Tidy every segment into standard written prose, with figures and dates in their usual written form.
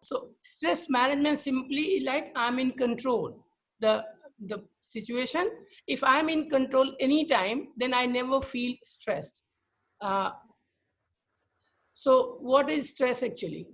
So stress management simply like I'm in control. The situation, if I'm in control anytime, then I never feel stressed. Uh, so what is stress actually?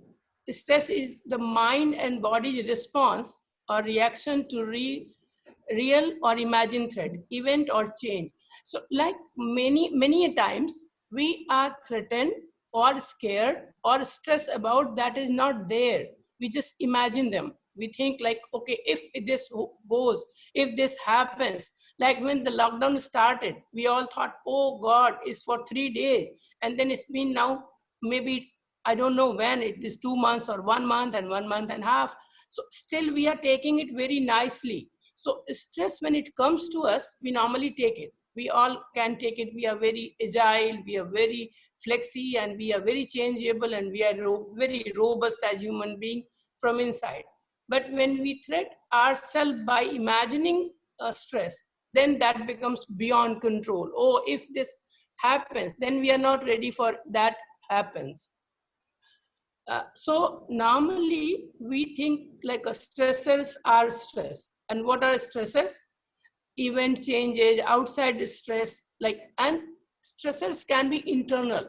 Stress is the mind and body's response or reaction to real or imagined threat, event or change. So like many a times we are threatened or scared or stressed about that is not there. We just imagine them. We think like, okay, if this goes, if this happens, like when the lockdown started, we all thought, oh God, it's for 3 days. And then it's been now maybe, I don't know when, it is 2 months or 1 month and 1 month and a half. So still we are taking it very nicely. So stress, when it comes to us, we normally take it. We all can take it. We are very agile, we are very flexy, and we are very changeable, and we are very robust as human being from inside. But when we threat ourselves by imagining stress, then that becomes beyond control. Oh, if this happens, then we are not ready for that happens. So normally we think like a stressors are stress. And what are stressors? Event changes, outside stress, like, and stressors can be internal.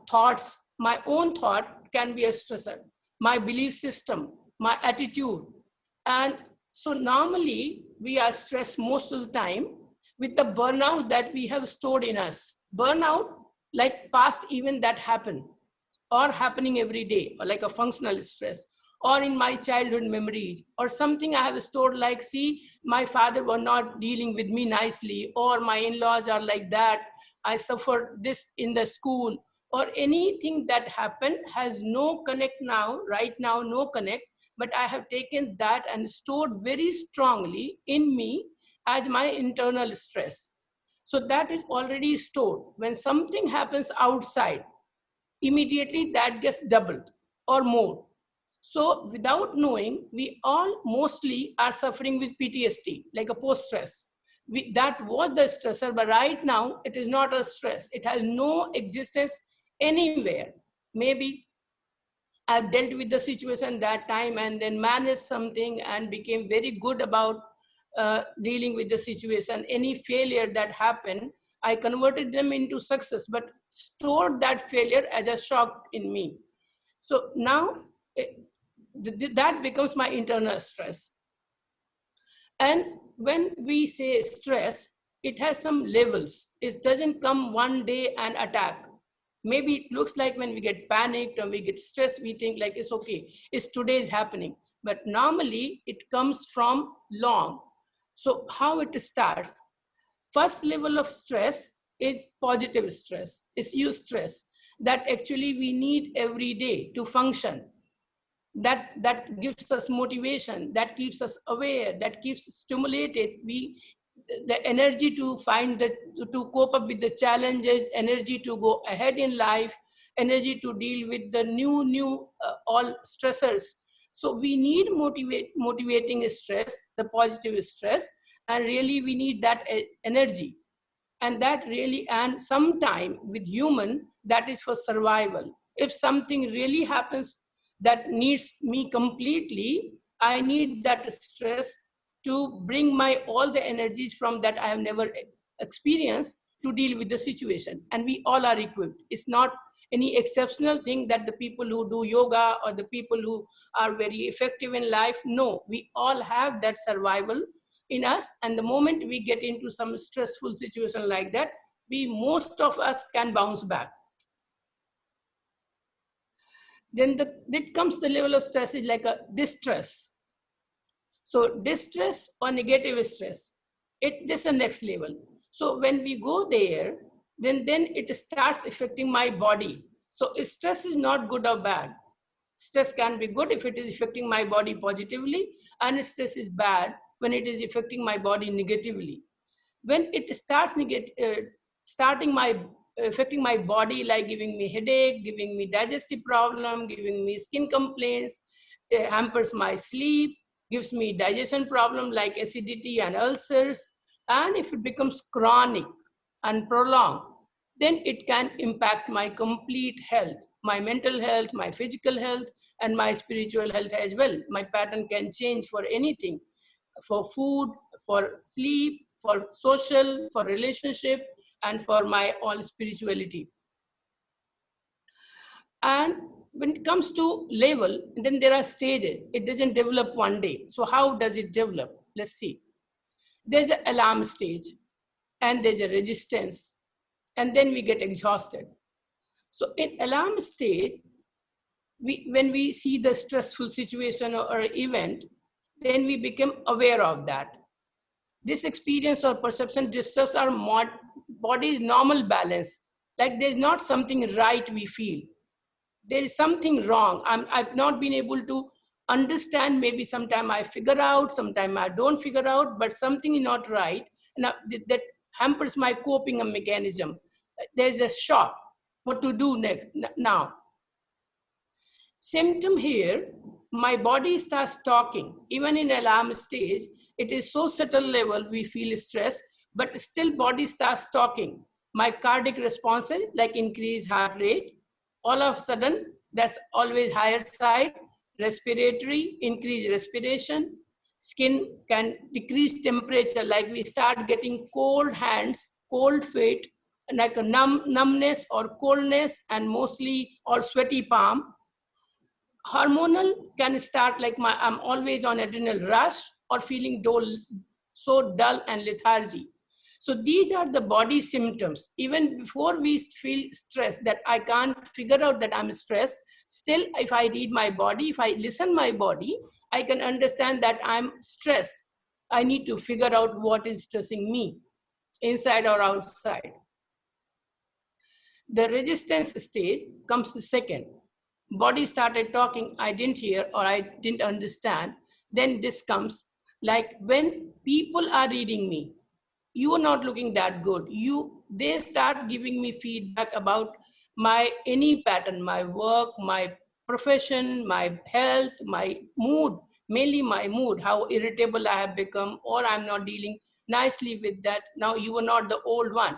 Thoughts, my own thought can be a stressor, my belief system, my attitude. And so normally we are stressed most of the time with the burnout that we have stored in us. Burnout, like past event that happened or happening every day, or like a functional stress, or in my childhood memories, or something I have stored like, see, my father were not dealing with me nicely, or my in-laws are like that, I suffered this in the school, or anything that happened has no connect now, right now, no connect, but I have taken that and stored very strongly in me as my internal stress. So that is already stored. When something happens outside, immediately that gets doubled or more. So without knowing, we all mostly are suffering with PTSD, like a post-stress. That was the stressor, but right now it is not a stress. It has no existence anywhere. Maybe I've dealt with the situation that time and then managed something and became very good about dealing with the situation. Any failure that happened, I converted them into success, but stored that failure as a shock in me. So now that becomes my internal stress. And when we say stress, it has some levels. It doesn't come one day and attack. Maybe it looks like when we get panicked or we get stressed, we think like it's okay, it's today's happening. But normally it comes from long. So how it starts? First level of stress is positive stress, it's eustress that actually we need every day to function. That gives us motivation, that keeps us aware, that keeps us stimulated. We the energy to find the to cope up with the challenges, energy to go ahead in life, energy to deal with the new all stressors. So we need motivating stress, the positive stress, and really we need that energy. And that really, and sometime with human, that is for survival. If something really happens that needs me completely, I need that stress to bring my all the energies from that I have never experienced to deal with the situation. And we all are equipped. It's not any exceptional thing that the people who do yoga or the people who are very effective in life. No, we all have that survival in us. And the moment we get into some stressful situation like that, we, most of us, can bounce back. Then it comes the level of stress is like a distress. So distress or negative stress, this is the next level. So when we go there, then it starts affecting my body. So stress is not good or bad. Stress can be good if it is affecting my body positively, and stress is bad when it is affecting my body negatively. When it starts affecting my body, like giving me headache, giving me digestive problem, giving me skin complaints, hampers my sleep, gives me digestion problem like acidity and ulcers, and if it becomes chronic and prolonged, then it can impact my complete health. my mental health, my physical health, and my spiritual health as well. My pattern can change for anything, for food, for sleep, for social, for relationship, and for my all spirituality. And when it comes to level, then there are stages. It doesn't develop one day. So how does it develop? Let's see. There's an alarm stage, and there's a resistance, and then we get exhausted. So in alarm stage, when we see the stressful situation or event, then we become aware of that. This experience or perception disturbs our body's normal balance. Like there's not something right we feel. There is something wrong. I've not been able to understand. Maybe sometime I figure out, sometime I don't figure out, but something is not right. And that hampers my coping mechanism. There's a shock. What to do next now? Symptom here, my body starts talking. Even in alarm stage, it is so subtle level we feel stress, but still body starts talking. My cardiac responses like increased heart rate, all of a sudden that's always higher side, respiratory, increased respiration, skin can decrease temperature, like we start getting cold hands, cold feet, like a numbness or coldness, and mostly or sweaty palm. Hormonal can start like I'm always on adrenal rush or feeling dull, so dull and lethargy. So these are the body symptoms. Even before we feel stressed, that I can't figure out that I'm stressed, still if I read my body, if I listen my body, I can understand that I'm stressed. I need to figure out what is stressing me, inside or outside. The resistance stage comes the second. Body started talking, I didn't hear or I didn't understand. Then this comes, like when people are reading me, you are not looking that good. They start giving me feedback about my any pattern, my work, my profession, my health, my mood, mainly my mood, how irritable I have become, or I'm not dealing nicely with that. Now you are not the old one.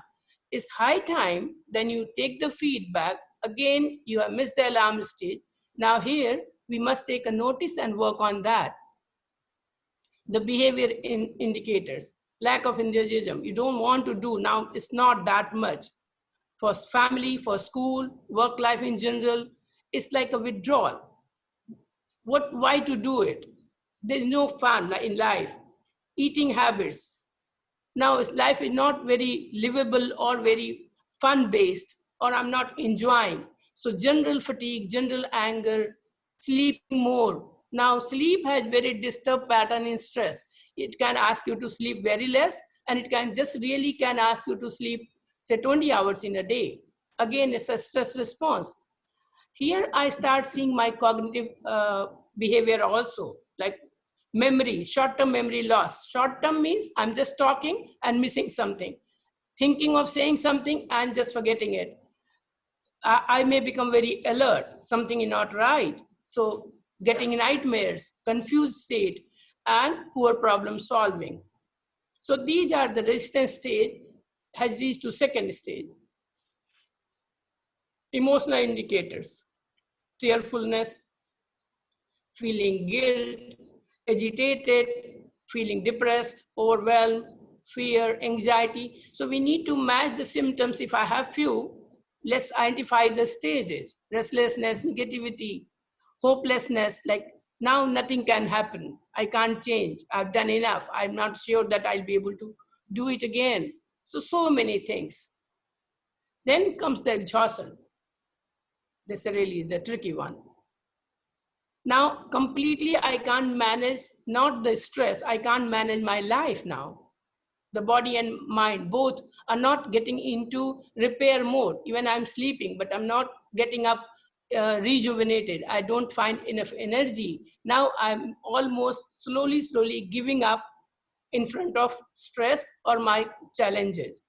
It's high time, then you take the feedback. Again, you have missed the alarm stage. Now here, we must take a notice and work on that. The behavior indicators, lack of enthusiasm. You don't want to do, now it's not that much. For family, for school, work life in general, it's like a withdrawal. Why to do it? There's no fun in life. Eating habits. Now life is not very livable or very fun based, or I'm not enjoying. So general fatigue, general anger, sleeping more. Now sleep has very disturbed pattern in stress. It can ask you to sleep very less, and it can just really can ask you to sleep say 20 hours in a day. Again, it's a stress response. Here I start seeing my cognitive behavior also, like memory, short-term memory loss. Short-term means I'm just talking and missing something, thinking of saying something and just forgetting it. I may become very alert, something is not right. So getting nightmares, confused state, and poor problem solving. So these are the resistance stage has reached to second stage. Emotional indicators, tearfulness, feeling guilt, agitated, feeling depressed, overwhelmed, fear, anxiety. So we need to match the symptoms. If I have few, let's identify the stages: restlessness, negativity, hopelessness, like now nothing can happen. I can't change. I've done enough. I'm not sure that I'll be able to do it again. So many things. Then comes the exhaustion. This is really the tricky one. Now, completely, I can't manage, not the stress, I can't manage my life now. The body and mind both are not getting into repair mode. Even I'm sleeping, but I'm not getting up rejuvenated. I don't find enough energy. Now I'm almost slowly giving up in front of stress or my challenges.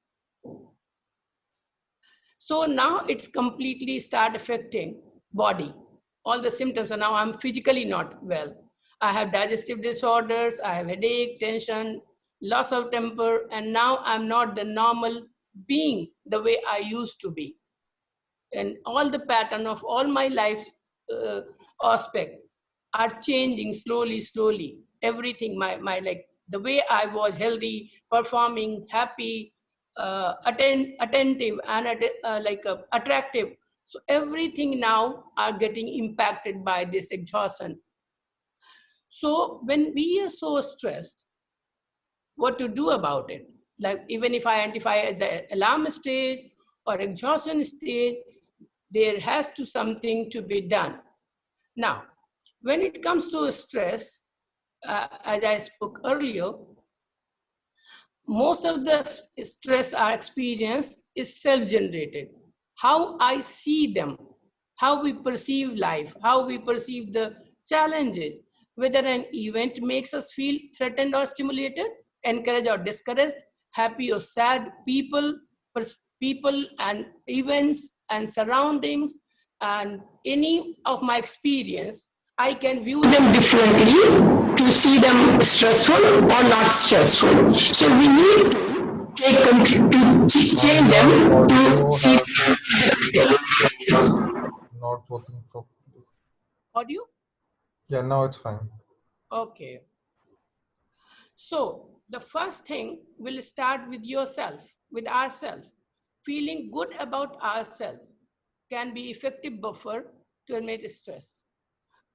So now it's completely start affecting body. All the symptoms are now I'm physically not well. I have digestive disorders, I have headache, tension, loss of temper, and now I'm not the normal being the way I used to be. and all the pattern of all my life aspect are changing slowly. Everything, my like the way I was healthy, performing, happy, attentive, and attractive. So everything now are getting impacted by this exhaustion. So when we are so stressed, what to do about it? Like even if I identify the alarm stage or exhaustion stage, there has to something to be done. Now, when it comes to stress, as I spoke earlier, most of the stress I experience is self-generated. How I see them, how we perceive life, how we perceive the challenges, whether an event makes us feel threatened or stimulated, encouraged or discouraged, happy or sad, people and events and surroundings and any of my experience, I can view them differently to see them stressful or not stressful. So we need to take control to change them to see not working properly. audio. Yeah, now it's fine. Okay. So the first thing will start with yourself, with ourselves. Feeling good about ourselves can be effective buffer to eliminate stress.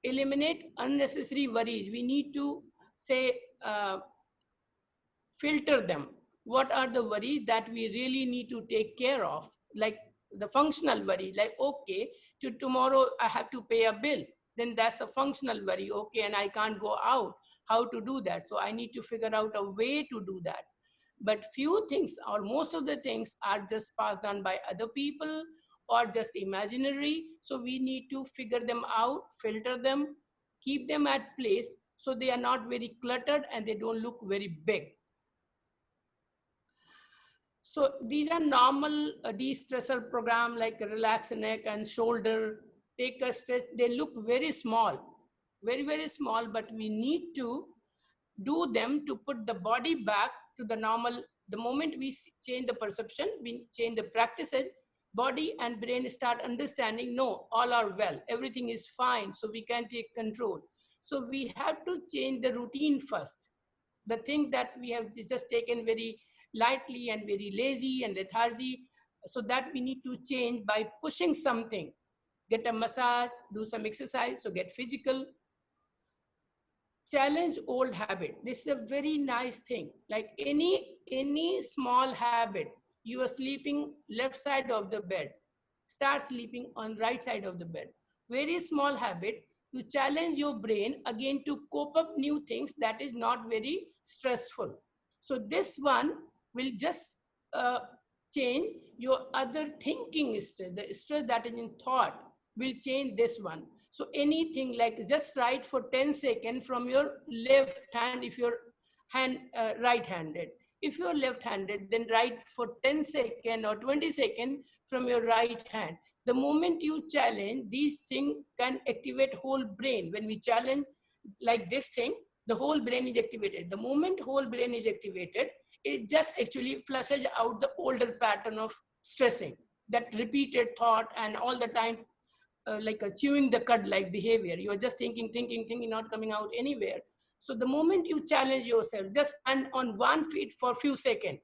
Eliminate unnecessary worries. We need to say filter them. What are the worries that we really need to take care of? Like the functional worry, like, okay, to tomorrow I have to pay a bill. Then that's a functional worry. Okay, and I can't go out. How to do that? So I need to figure out a way to do that. But few things or most of the things are just passed on by other people or just imaginary. So we need to figure them out, filter them, keep them at place so they are not very cluttered and they don't look very big. So these are normal de-stressor program like relax neck and shoulder, take a stretch. They look very small, very small, but we need to do them to put the body back to the normal. The moment we change the perception, we change the practices, body and brain start understanding, no, all are well, everything is fine, so we can take control. So we have to change the routine first. The thing that we have just taken very lightly and very lazy and lethargy, so that we need to change by pushing something. Get a massage, do some exercise, so get physical. Challenge old habit. This is a very nice thing. Like any small habit, you are sleeping left side of the bed, start sleeping on right side of the bed. Very small habit to challenge your brain again to cope up new things that is not very stressful. So this one will just uh, change your other thinking stress. The stress that is in thought will change this one. So anything like just write for 10 seconds from your left hand if you're right-handed. If you're left-handed, then write for 10 seconds or 20 seconds from your right hand. The moment you challenge, these things can activate whole brain. When we challenge like this thing, the whole brain is activated. The moment whole brain is activated, it just actually flushes out the older pattern of stressing, that repeated thought and all the time like a chewing the cud like behavior. You're just thinking, not coming out anywhere. So the moment you challenge yourself, just stand on 1 feet for a few seconds.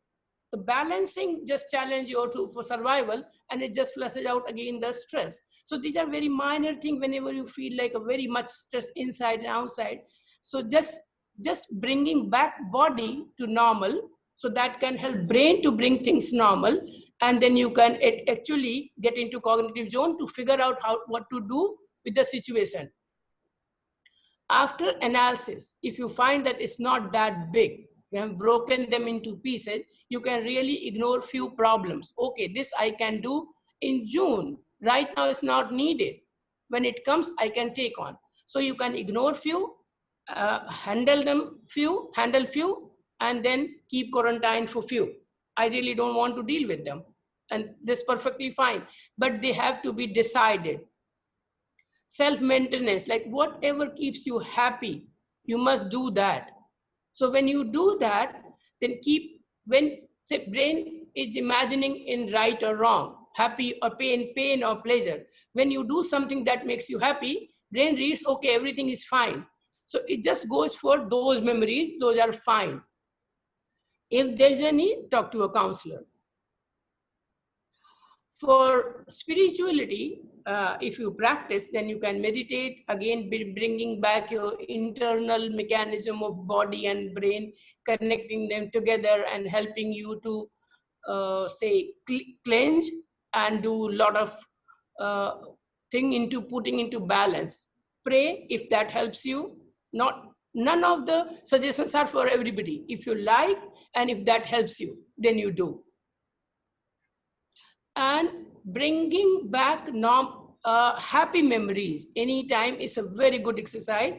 The balancing just challenge you to for survival, and it just flushes out again the stress. So these are very minor things whenever you feel like a very much stress inside and outside. So just bringing back body to normal, so that can help brain to bring things normal, and then you can actually get into cognitive zone to figure out what to do with the situation. After analysis, if you find that it's not that big, you have broken them into pieces, you can really ignore few problems. Okay, this I can do in June. Right now it's not needed. When it comes, I can take on. So you can ignore few, handle few, and then keep quarantine for few. I really don't want to deal with them. And this perfectly fine. But they have to be decided. Self-maintenance, like whatever keeps you happy, you must do that. So when you do that, then when say brain is imagining in right or wrong, happy or pain or pleasure. When you do something that makes you happy, brain reads, okay, everything is fine. So it just goes for those memories, those are fine. If there's a need, talk to a counselor. For spirituality, if you practice, then you can meditate, again bringing back your internal mechanism of body and brain, connecting them together and helping you to say cleanse and do a lot of thing into putting into balance. Pray if that helps you. None of the suggestions are for everybody. If you like and if that helps you, then you do. And bringing back happy memories anytime is a very good exercise.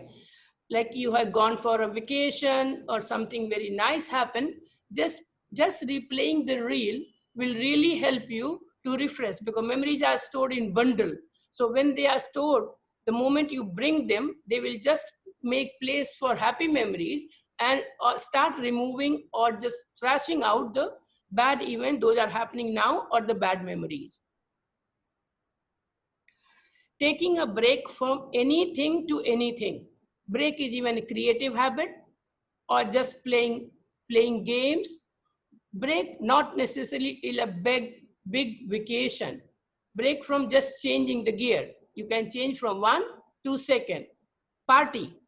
Like you have gone for a vacation or something very nice happened, just replaying the reel will really help you to refresh, because memories are stored in bundle. So when they are stored, the moment you bring them, they will just make place for happy memories and start removing or just trashing out the bad event, those are happening now, or the bad memories. Taking a break from anything to anything. Break is even a creative habit, or just playing games. Break not necessarily in a big vacation. Break from just changing the gear. You can change from 1 to 2. Party,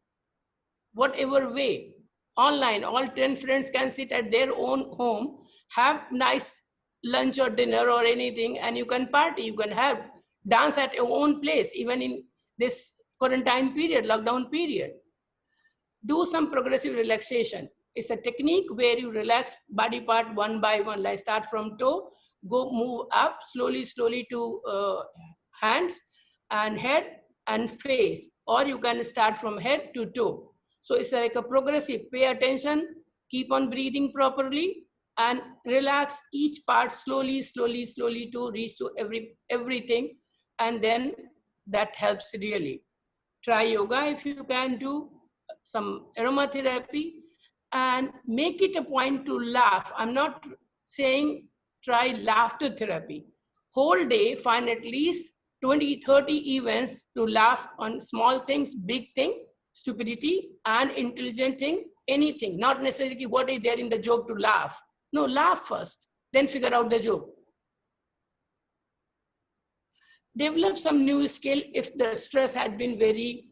whatever way. Online, all 10 friends can sit at their own home, have nice lunch or dinner or anything, and you can party, you can have dance at your own place, even in this quarantine period, lockdown period. Do some progressive relaxation. It's a technique where you relax body part one by one, like start from toe, go move up slowly to hands and head and face, or you can start from head to toe. So it's like a progressive, pay attention, keep on breathing properly, and relax each part slowly to reach to everything. And then that helps really. Try yoga if you can, do some aromatherapy, and make it a point to laugh. I'm not saying try laughter therapy. Whole day, find at least 20-30 events to laugh on small things, big thing, stupidity, and intelligent thing, anything. Not necessarily what is there in the joke to laugh. No, laugh first, then figure out the joke. Develop some new skill if the stress has been very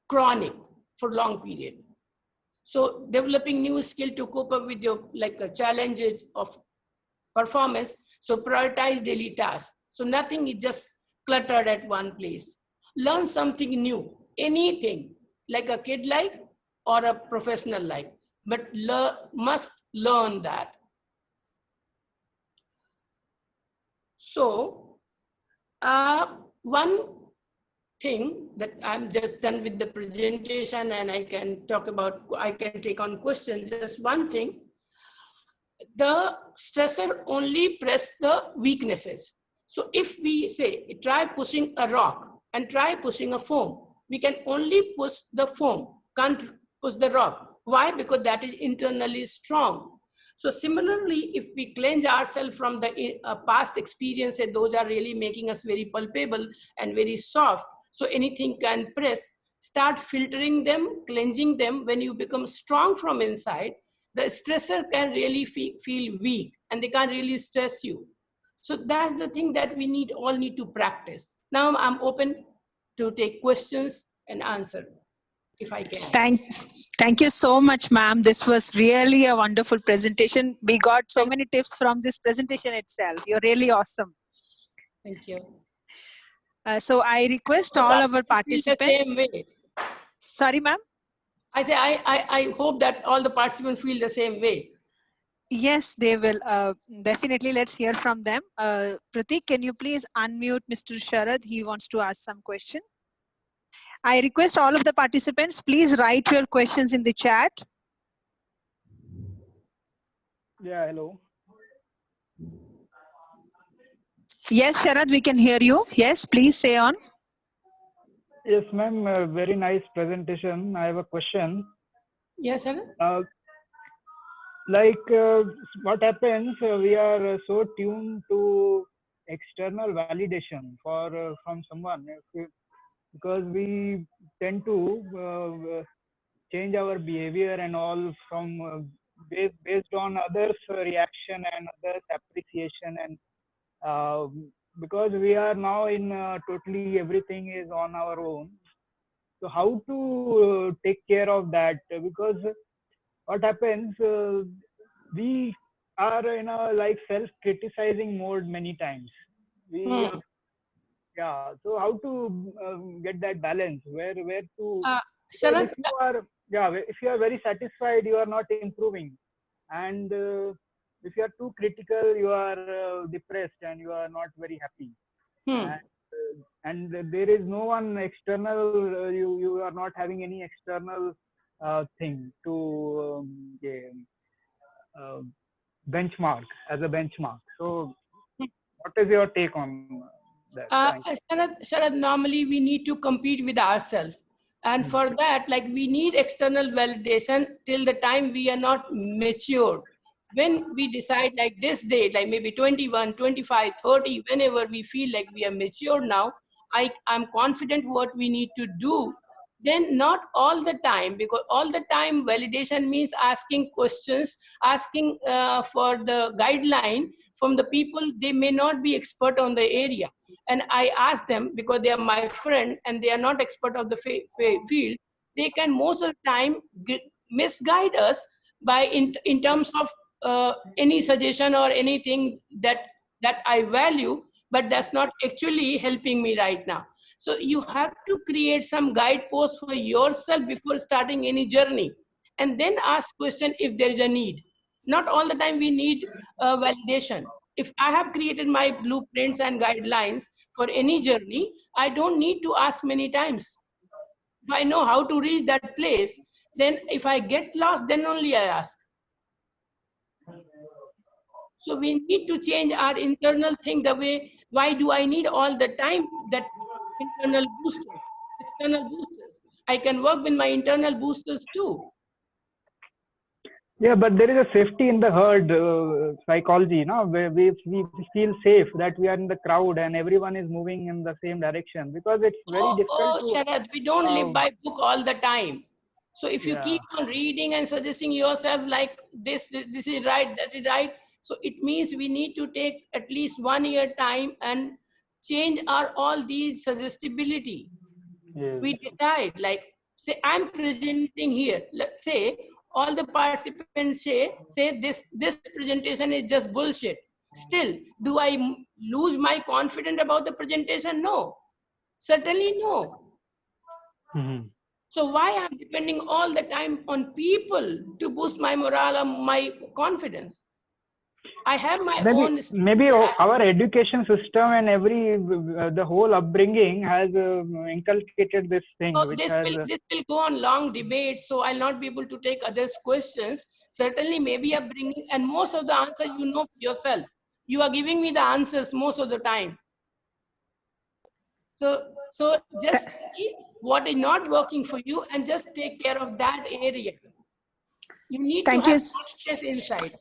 chronic for long period. So developing new skill to cope up with your challenges of performance. So prioritize daily tasks. So nothing is just cluttered at one place. Learn something new, anything, like a kid like or a professional like, but must learn that. So one thing that I'm just done with the presentation, and I can take on questions. Just one thing, the stressor only press the weaknesses. So if we say, try pushing a rock and try pushing a foam, we can only push the foam, can't push the rock. Why? Because that is internally strong. So similarly, if we cleanse ourselves from the past experiences, those are really making us very palpable and very soft. So anything can press, start filtering them, cleansing them. When you become strong from inside, the stressor can really feel weak and they can't really stress you. So that's the thing that we all need to practice. Now I'm open to take questions and answer if I can. Thank you so much, ma'am. This was really a wonderful presentation. We got so many tips from this presentation itself. You're really awesome. Thank you. So I request all our participants. The same way. Sorry, ma'am? I say I hope that all the participants feel the same way. Yes, they will. Definitely, let's hear from them. Pratik, can you please unmute Mr. Sharad? He wants to ask some question. I request all of the participants, please write your questions in the chat. Yeah, hello. Yes, Sharad, we can hear you. Yes, please say on. Yes, ma'am. Very nice presentation. I have a question. Yes, sir. What happens? We are so tuned to external validation for from someone, because we tend to change our behavior and all from based on others' reaction and others' appreciation, and because we are now in totally everything is on our own. So how to take care of that? Because what happens, we are in a like self-criticizing mode many times. We Yeah. So how to get that balance? Where to? Because Sharad, if you are, yeah, if you are very satisfied, you are not improving, and if you are too critical, you are depressed and you are not very happy. And there is no one external. You are not having any external thing to uh, benchmark as a benchmark. So, what is your take on that? Sharad, normally we need to compete with ourselves. And for that, like we need external validation till the time we are not matured. When we decide like this date, like maybe 21, 25, 30, whenever we feel like we are mature now, I'm confident what we need to do. Then not all the time, because all the time validation means asking questions, asking for the guideline from the people, they may not be expert on the area. And I ask them because they are my friend and they are not expert of the field. They can most of the time misguide us by in terms of any suggestion or anything that I value, but that's not actually helping me right now. So you have to create some guideposts for yourself before starting any journey, and then ask question if there is a need. Not all the time we need validation. If I have created my blueprints and guidelines for any journey, I don't need to ask many times. If I know how to reach that place, then if I get lost, then only I ask. So we need to change our internal thing, the way, why do I need all the time that internal boosters, external boosters? I can work with my internal boosters too. Yeah, but there is a safety in the herd psychology, no? Where we feel safe that we are in the crowd and everyone is moving in the same direction, because it's very difficult to. Sharad, we don't live by book all the time. So if you keep on reading and suggesting yourself like this is right, that is right. So it means we need to take at least 1 year time and change our all these suggestibility. Yes. We decide like, say I'm presenting here. Let's say all the participants say this presentation is just bullshit. Still, do I lose my confidence about the presentation? No, certainly no. So why I'm depending all the time on people to boost my morale or my confidence? I have my own. Maybe our education system and the whole upbringing has inculcated this thing. So this will go on long debate, so I'll not be able to take others' questions. Certainly, maybe upbringing, and most of the answer you know yourself. You are giving me the answers most of the time. So just see what is not working for you and just take care of that area. You need to have conscious insight.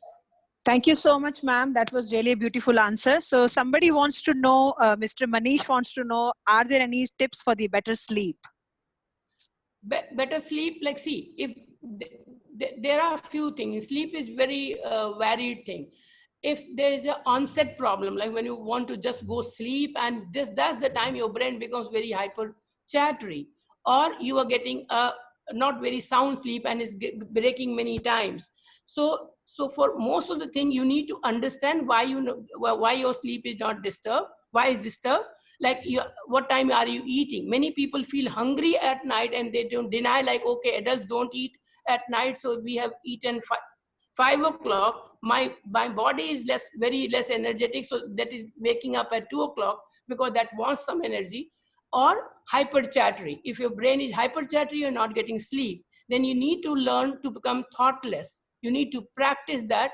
Thank you so much, ma'am. That was really a beautiful answer. So somebody wants to know, Mr. Manish wants to know, are there any tips for the better sleep? Better sleep, like see, if there are a few things. Sleep is very varied thing. If there is an onset problem, like when you want to just go sleep and that's the time your brain becomes very hyper chattery, or you are getting a not very sound sleep and is breaking many times. So for most of the thing, you need to understand why why your sleep is not disturbed. Why is disturbed? Like what time are you eating? Many people feel hungry at night and they don't deny, like, okay, adults don't eat at night, so we have eaten 5 o'clock. My body is very less energetic, so that is waking up at 2 o'clock because that wants some energy. Or hyper chattery. If your brain is hyper chattery, you're not getting sleep. Then you need to learn to become thoughtless. You need to practice that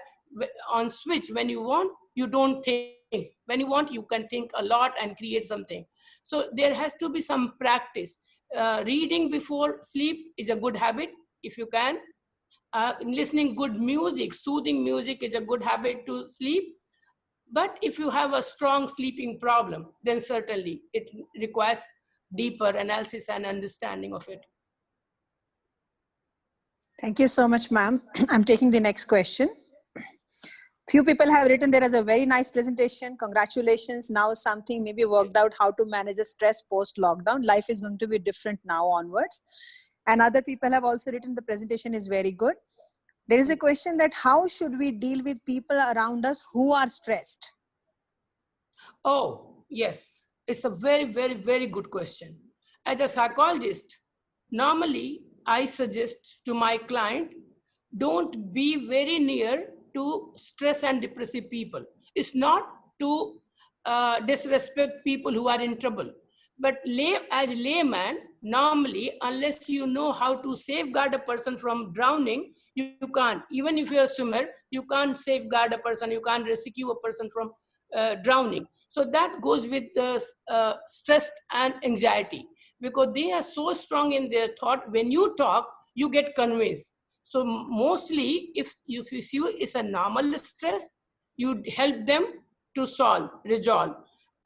on switch. When you want, you don't think. When you want, you can think a lot and create something. So there has to be some practice. Reading before sleep is a good habit if you can. Listening good music, soothing music is a good habit to sleep. But if you have a strong sleeping problem, then certainly it requires deeper analysis and understanding of it. Thank you so much, ma'am. I'm taking the next question. Few people have written there is a very nice presentation. Congratulations. Now something maybe worked out how to manage the stress post lockdown. Life is going to be different now onwards. And other people have also written the presentation is very good. There is a question that how should we deal with people around us who are stressed? Oh, yes. It's a very, very, very good question. As a psychologist, normally I suggest to my client, don't be very near to stress and depressive people. It's not to disrespect people who are in trouble. But as layman, normally, unless you know how to safeguard a person from drowning, you can't. Even if you're a swimmer, you can't safeguard a person, you can't rescue a person from drowning. So that goes with stress and anxiety, because they are so strong in their thought. When you talk, you get convinced. So mostly, if you see it's a normal stress, you help them to resolve.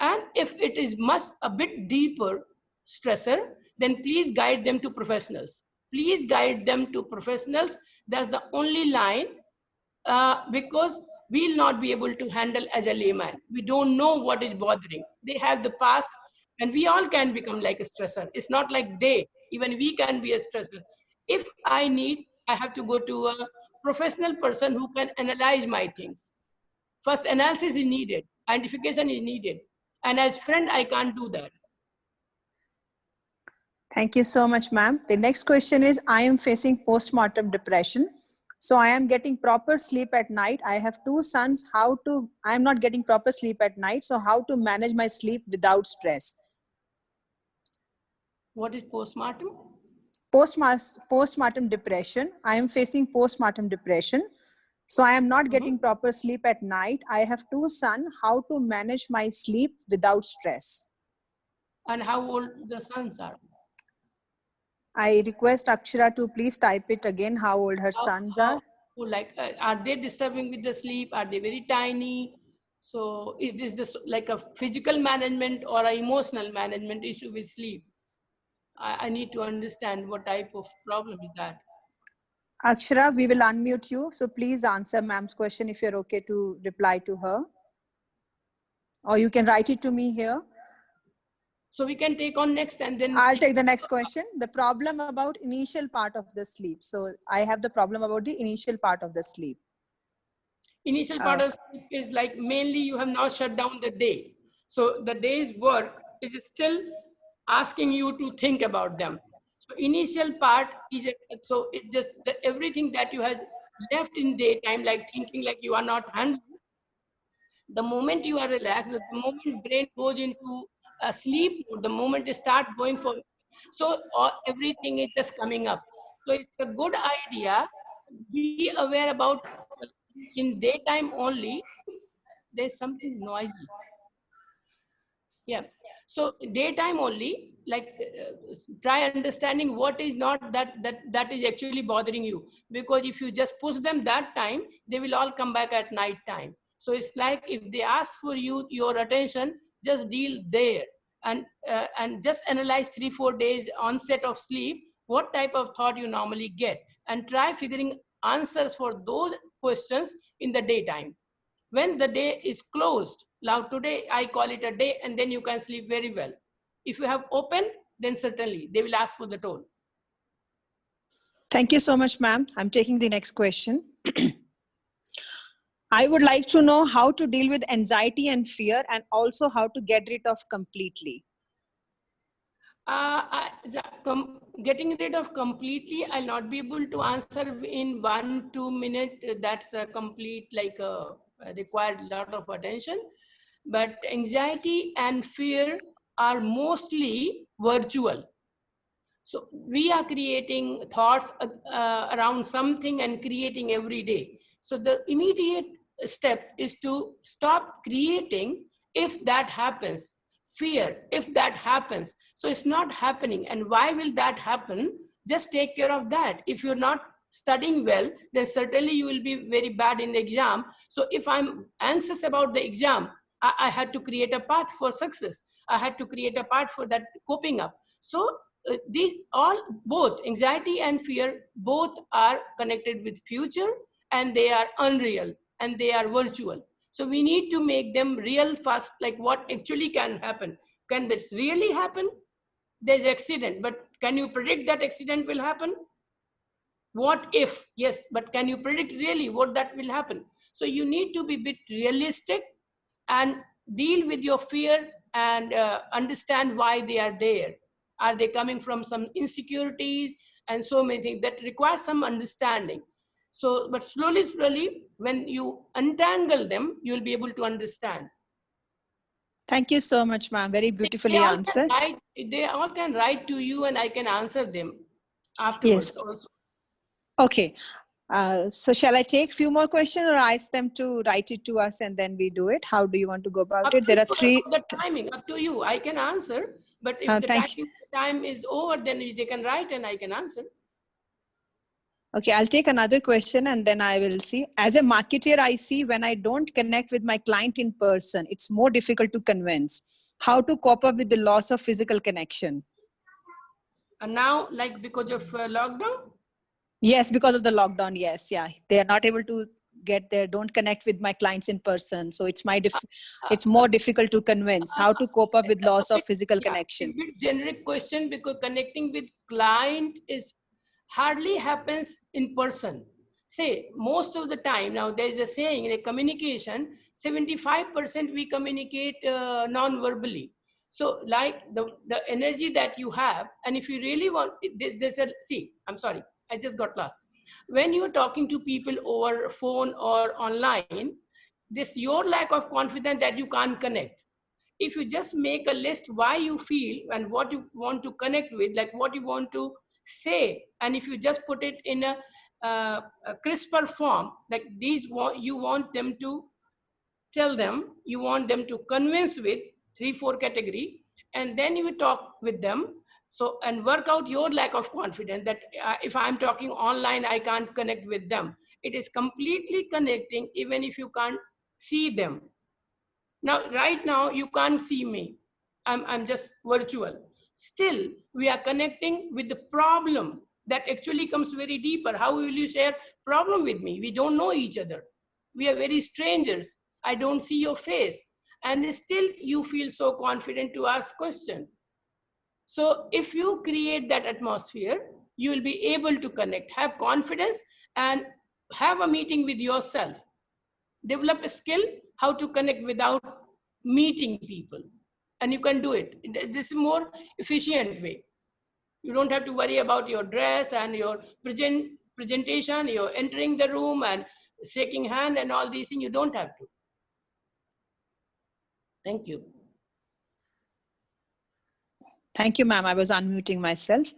And if it is much a bit deeper stressor, then please guide them to professionals. Please guide them to professionals. That's the only line, because we'll not be able to handle as a layman. We don't know what is bothering. They have the past, and we all can become like a stressor. It's not like even we can be a stressor. If I have to go to a professional person who can analyze my things. First, analysis is needed, identification is needed. And as friend, I can't do that. Thank you so much, ma'am. The next question is, I am facing postmortem depression. So I am getting proper sleep at night. I have 2 sons. I am not getting proper sleep at night. So how to manage my sleep without stress? What is postmortem? Postmortem depression. I am facing postmortem depression. So I am not getting proper sleep at night. I have 2 sons. How to manage my sleep without stress? And how old the sons are? I request Akshara to please type it again, how old her sons are. Are they disturbing with the sleep? Are they very tiny? So is this like a physical management or an emotional management issue with sleep? I need to understand what type of problem is that. Akshara, we will unmute you. So please answer ma'am's question if you're okay to reply to her. Or you can write it to me here. So we can take on next and then... I'll take the next question. The problem about initial part of the sleep. So I have the problem about the initial part of the sleep. Initial part of sleep is like mainly you have now shut down the day. So the day's work is still asking you to think about them. So initial part is, so it just, everything that you have left in daytime, like thinking like you are not handling, the moment you are relaxed, the moment brain goes into a sleep mode, the moment it starts going for, so everything is just coming up. So it's a good idea, be aware about in daytime only, there's something noisy. Yeah. So daytime only, like try understanding what is not that is actually bothering you. Because if you just push them that time, they will all come back at night time. So it's like if they ask for your attention, just deal there and just analyze 3-4 days onset of sleep, what type of thought you normally get, and try figuring answers for those questions in the daytime. When the day is closed, now today I call it a day, and then you can sleep very well. If you have open, then certainly they will ask for the toll. Thank you so much, ma'am. I'm taking the next question. I would like to know how to deal with anxiety and fear, and also how to get rid of completely. Getting rid of completely, I'll not be able to answer in 1-2 minutes. That's a complete, like required a lot of attention. But anxiety and fear are mostly virtual. So we are creating thoughts around something and creating every day. So the immediate step is to stop creating if that happens. Fear, if that happens. So it's not happening. And why will that happen? Just take care of that. If you're not studying well, then certainly you will be very bad in the exam. So if I'm anxious about the exam, I had to create a path for success. I had to create a path for that coping up. So these all, both anxiety and fear, both are connected with future, and they are unreal and they are virtual. So we need to make them real first, like what actually can happen. Can this really happen? There's accident, but can you predict that accident will happen? What if? Yes, but can you predict really what that will happen? So you need to be a bit realistic and deal with your fear and understand why they are there. Are they coming from some insecurities and so many things that require some understanding? So, but slowly, when you untangle them, you'll be able to understand. Thank you so much, ma'am. Very beautifully answered. They all can write to you and I can answer them afterwards Yes. also. Okay. So shall I take few more questions or ask them to write it to us and then we do it? How do you want to go about it? There are three. The timing, up to you. I can answer, but if the time is over, then they can write and I can answer. Okay, I'll take another question and then I will see. As a marketer, I see when I don't connect with my client in person, it's more difficult to convince. How to cope up with the loss of physical connection? And now, like because of lockdown? Yes, because of the lockdown. Yes, yeah, they are not able to get there. Don't connect with my clients in person, so it's it's more difficult to convince. How to cope up with loss of physical connection? It's a generic question because connecting with client is hardly happens in person. Say most of the time now there is a saying in a communication, 75% we communicate non-verbally. So like the energy that you have, and if you really want this see, I'm sorry, I just got lost. When you're talking to people over phone or online, this your lack of confidence that you can't connect. If you just make a list why you feel and what you want to connect with, like what you want to say, and if you just put it in a crisper form, like these you want them to tell them, you want them to convince with 3-4 category, and then you talk with them. So and work out your lack of confidence that if I'm talking online I can't connect with them. It is completely connecting even if you can't see them. Now right now you can't see me, I'm just virtual. Still we are connecting with the problem that actually comes very deeper. How will you share problem with me? We don't know each other, we are very strangers, I don't see your face, and still you feel so confident to ask question. So if you create that atmosphere, you will be able to connect, have confidence, and have a meeting with yourself. Develop a skill how to connect without meeting people. And you can do it. This is more efficient way. You don't have to worry about your dress and your presentation, you're entering the room and shaking hand and all these things. You don't have to. Thank you. Thank you, ma'am. I was unmuting myself.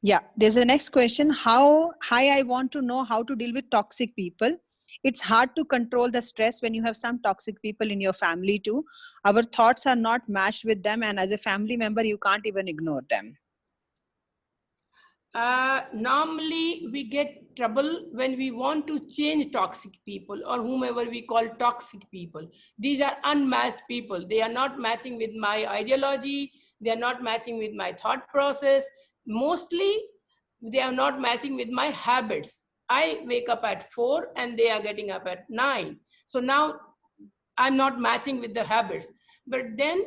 Yeah, there's a next question. I want to know how to deal with toxic people. It's hard to control the stress when you have some toxic people in your family too. Our thoughts are not matched with them, and as a family member, you can't even ignore them. Normally we get trouble when we want to change toxic people or whomever we call toxic people. These are unmatched people. They are not matching with my ideology. They are not matching with my thought process. Mostly they are not matching with my habits. I wake up at 4 and they are getting up at 9. So now I'm not matching with the habits. But then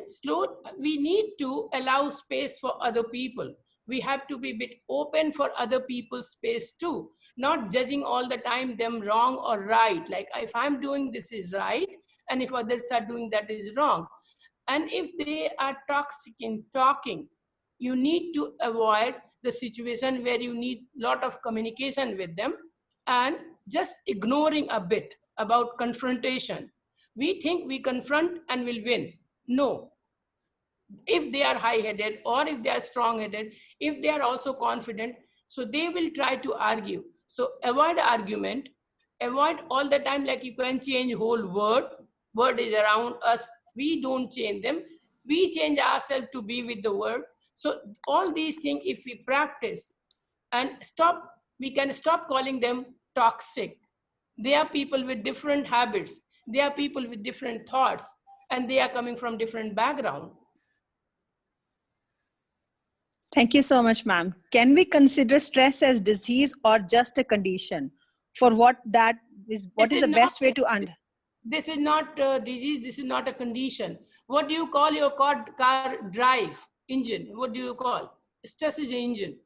we need to allow space for other people. We have to be a bit open for other people's space too, not judging all the time them wrong or right. Like if I'm doing this is right, and if others are doing that is wrong. And if they are toxic in talking, you need to avoid the situation where you need a lot of communication with them and just ignoring a bit about confrontation. We think we confront and will win. No. If they are high-headed or if they are strong-headed, if they are also confident, so they will try to argue. So avoid argument, avoid all the time like you can change whole word is around us. We don't change them. We change ourselves to be with the word. So all these things, if we practice and stop We can stop calling them toxic. They are people with different habits. They are people with different thoughts, and they are coming from different background. Thank you so much, ma'am. Can we consider stress as disease or just a condition? For what is the best way to understand? This is not a disease. This is not a condition. What do you call your car drive engine? What do you call? Stress is an engine.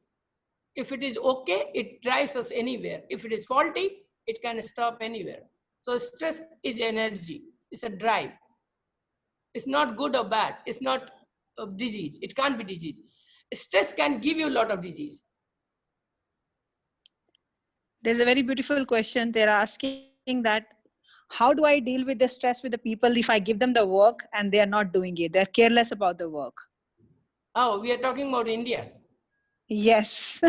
If it is okay, it drives us anywhere. If it is faulty, it can stop anywhere. So stress is energy. It's a drive. It's not good or bad. It's not a disease. It can't be disease. Stress can give you a lot of disease. There's a very beautiful question. They're asking that, how do I deal with the stress with the people if I give them the work and they are not doing it? They're careless about the work. Oh, we are talking about India. Yes.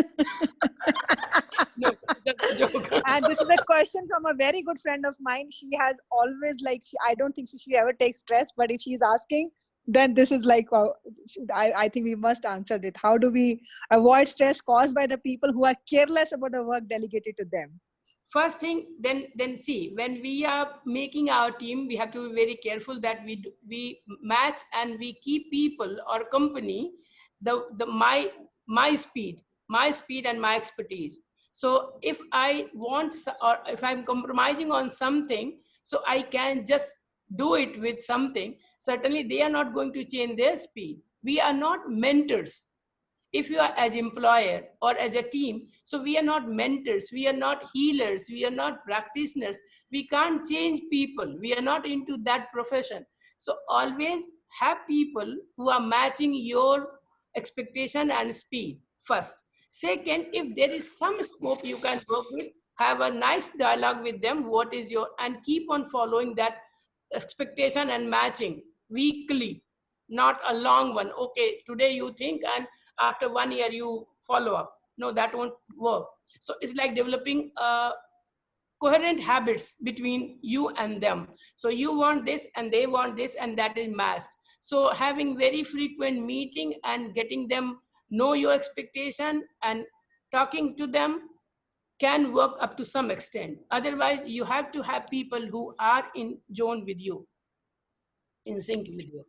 No, that's a joke. And this is a question from a very good friend of mine. She has always I don't think she ever takes stress, but if she's asking, then this is I think we must answer it. How do we avoid stress caused by the people who are careless about the work delegated to them? First thing, then see, when we are making our team, we have to be very careful that we match and we keep people or company my speed and my expertise. So if I want, or if I'm compromising on something, so I can just do it with something, certainly they are not going to change their speed. We are not mentors. If you are as employer or as a team, so we are not mentors, we are not healers, we are not practitioners, we can't change people, we are not into that profession. So always have people who are matching your expectation and speed first. Second, if there is some scope you can work with, have a nice dialogue with them, what is your, and keep on following that expectation and matching weekly, not a long one. Okay, today you think and after 1 year you follow up. No, that won't work. So it's like developing coherent habits between you and them. So you want this and they want this, and that is masked. So having very frequent meeting and getting them know your expectation and talking to them can work up to some extent. Otherwise, you have to have people who are in zone with you, in sync with you.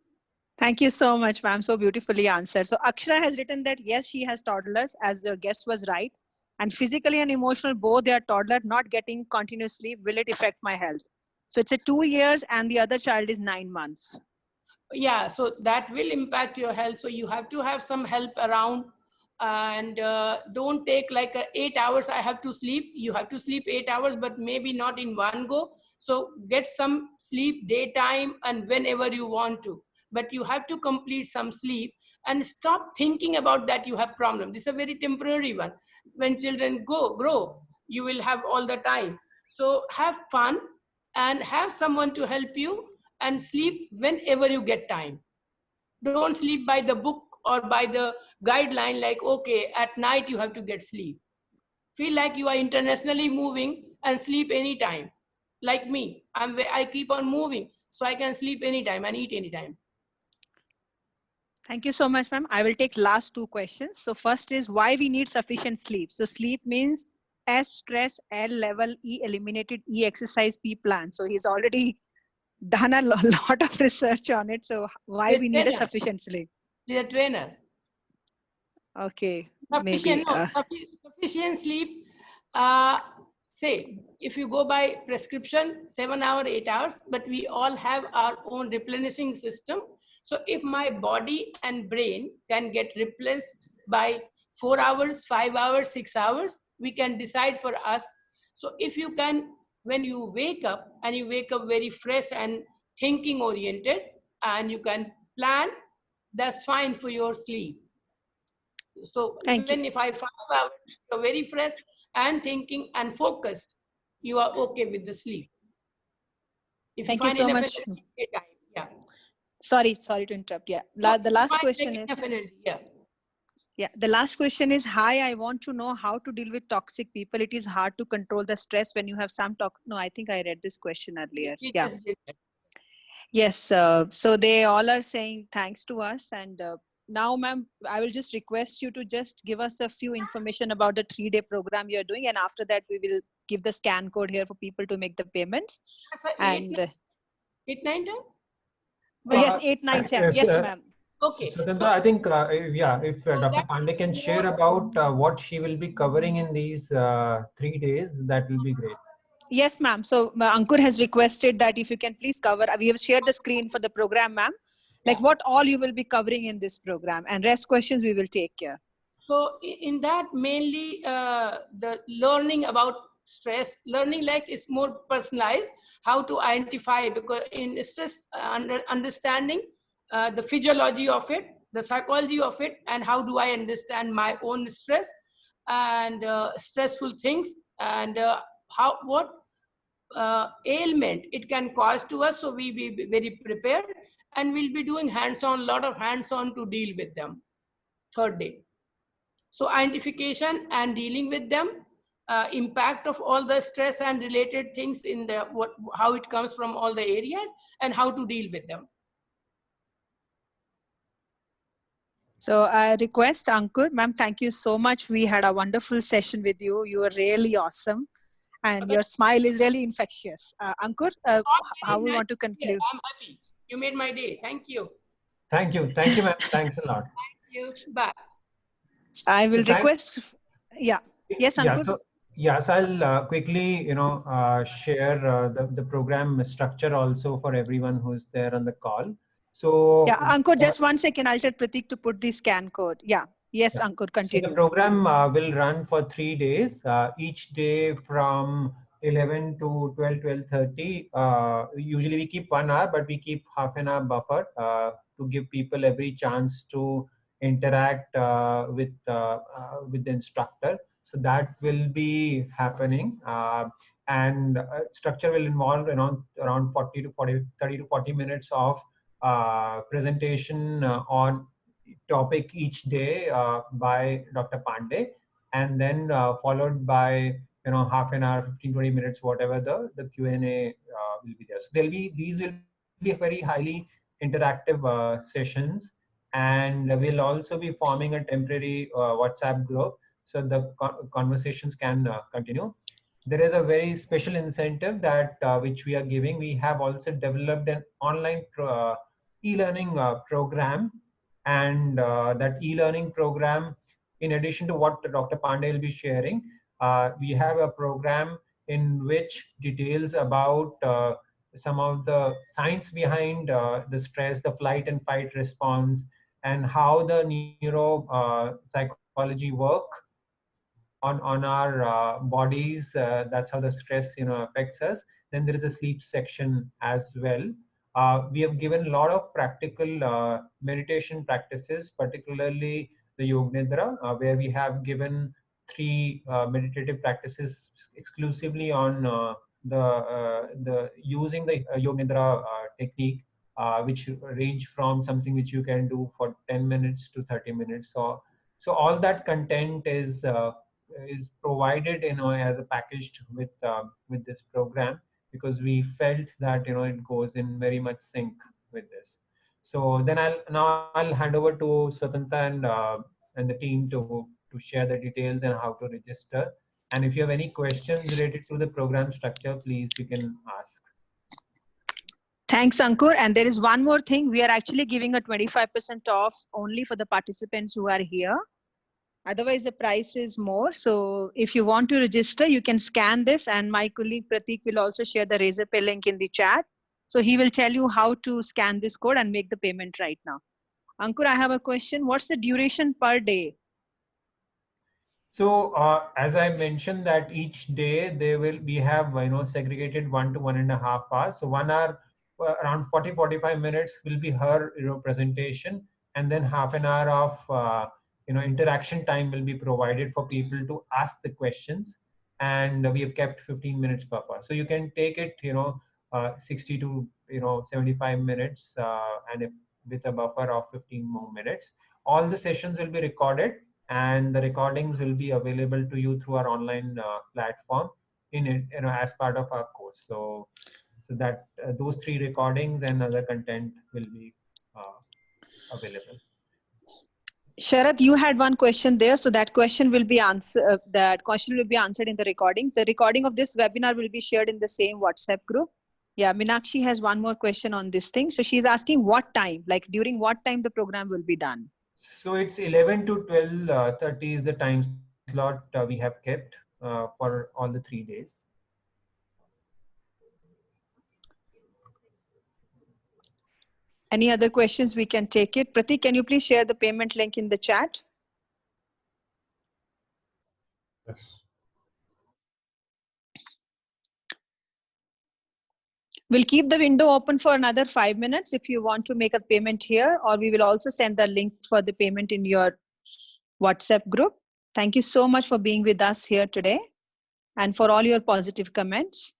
Thank you so much, ma'am. So beautifully answered. So Akshara has written that, yes, she has toddlers, as your guest was right. And physically and emotional, both they are toddler, not getting continuous sleep. Will it affect my health? So it's a 2 years and the other child is 9 months. Yeah, so that will impact your health. So you have to have some help around, and don't take like 8 hours I have to sleep. You have to sleep 8 hours, but maybe not in one go. So get some sleep daytime and whenever you want to, but you have to complete some sleep and stop thinking about that you have problem. This is a very temporary one. When children grow, you will have all the time. So have fun and have someone to help you, and sleep whenever you get time. Don't sleep by the book or by the guideline like, okay, at night you have to get sleep. Feel like you are internationally moving and sleep anytime. Like me, I keep on moving, so I can sleep anytime and eat anytime. Thank you so much, ma'am. I will take last 2 questions. So first is why we need sufficient sleep. So sleep means S stress, L level, E eliminated, E exercise, P plan. So he's already done a lot of research on it. So why we need a sufficient sleep? He's a trainer. Okay, Sufficient, maybe. Sufficient sleep. Say, if you go by prescription, 7 hours, 8 hours, but we all have our own replenishing system. So if my body and brain can get replenished by 4 hours, 5 hours, 6 hours, we can decide for us. So if you can, when you wake up and you wake up very fresh and thinking oriented, and you can plan, that's fine for your sleep. So even if I 5 hours, you're very fresh and thinking and focused, you are okay with the sleep. If Thank you so much. Time, yeah. Sorry to interrupt. Yeah. The last question is. Yeah. Yeah. The last question is, hi, I want to know how to deal with toxic people. It is hard to control the stress when you have some talk. No, I think I read this question earlier. Yeah. Yes. So they all are saying thanks to us, and now, ma'am, I will just request you to just give us a few information about the 3-day program you're doing. And after that, we will give the scan code here for people to make the payments. And 8, 9, 10? yes, 8, 9, 10. Yes, Yes, ma'am. Okay. Swatandra, I think, yeah, if So Dr. that Pandey can is share more- about what she will be covering in these 3 days, that will be great. Yes, ma'am. So Ankur has requested that if you can please cover, we have shared the screen for the program, ma'am. Like what all you will be covering in this program, and rest questions we will take care. So in that mainly the learning about stress, learning like is more personalized, how to identify, because in stress understanding the physiology of it, the psychology of it, and how do I understand my own stress and stressful things, and what ailment it can cause to us, so we be very prepared, and we'll be doing hands-on, lot of hands-on to deal with them. 3rd day. So identification and dealing with them, impact of all the stress and related things in the how it comes from all the areas, and how to deal with them. So I request Ankur, ma'am, thank you so much. We had a wonderful session with you. You were really awesome. And your smile is really infectious. Ankur, how we want to conclude? I'm happy. You made my day. Thank you. Thank you, ma'am. Thanks a lot. Thank you. Bye. I will So request, yeah. Yes, Yeah, Ankur? so yes, I'll quickly, share the program structure also for everyone who's there on the call. So Yeah, Ankur, just 1 second. I'll tell Pratik to put the scan code. Yeah. Yes, Yeah. Ankur, So continue. the program will run for 3 days, each day from 11 to 12, 12:30. Usually we keep 1 hour, but we keep half an hour buffer to give people every chance to interact with the instructor. So that will be happening. And structure will involve around 40 to 40, 30 to 40 minutes of presentation on topic each day by Dr. Pandey, and then followed by half an hour, 15-20 minutes, whatever the Q&A will be there. So these will be very highly interactive sessions, and we'll also be forming a temporary WhatsApp group so the conversations can continue. There is a very special incentive that which we are giving. We have also developed an online e-learning program, and that e-learning program, in addition to what Dr. Pandey will be sharing, we have a program in which details about some of the science behind the stress, the flight and fight response, and how the neuro psychology work on our bodies. That's how the stress affects us. Then there is a sleep section as well. We have given a lot of practical meditation practices, particularly the Yoga Nidra, where we have given 3 meditative practices exclusively on the using the Yoga Nidra technique, which range from something which you can do for 10 minutes to 30 minutes. So all that content is provided as a packaged with this program, because we felt that it goes in very much sync with this. So then I'll hand over to Swatanta and the team to share the details and how to register. And if you have any questions related to the program structure, please you can ask. Thanks, Ankur. And there is one more thing. We are actually giving a 25% off only for the participants who are here. Otherwise, the price is more. So if you want to register, you can scan this, and my colleague Pratik will also share the Razorpay link in the chat. So he will tell you how to scan this code and make the payment right now. Ankur, I have a question. What's the duration per day? So as I mentioned that each day we have segregated 1 to 1.5 hours. So 1 hour, around 40-45 minutes will be her presentation, and then half an hour of interaction time will be provided for people to ask the questions, and we have kept 15 minutes buffer. So you can take it 60 to 75 minutes, and with a buffer of 15 more minutes. All the sessions will be recorded, and the recordings will be available to you through our online platform as part of our course. So that those 3 recordings and other content will be available. Sharad, you had one question there, so that question will be answered. That question will be answered in the recording. The recording of this webinar will be shared in the same WhatsApp group. Yeah, Meenakshi has one more question on this thing. So she's asking what time, like during what time the program will be done. So it's 11 to 12:30 is the time slot we have kept for all the 3 days. Any other questions? We can take it. Pratik, can you please share the payment link in the chat? Yes. We'll keep the window open for another 5 minutes if you want to make a payment here, or we will also send the link for the payment in your WhatsApp group. Thank you so much for being with us here today and for all your positive comments.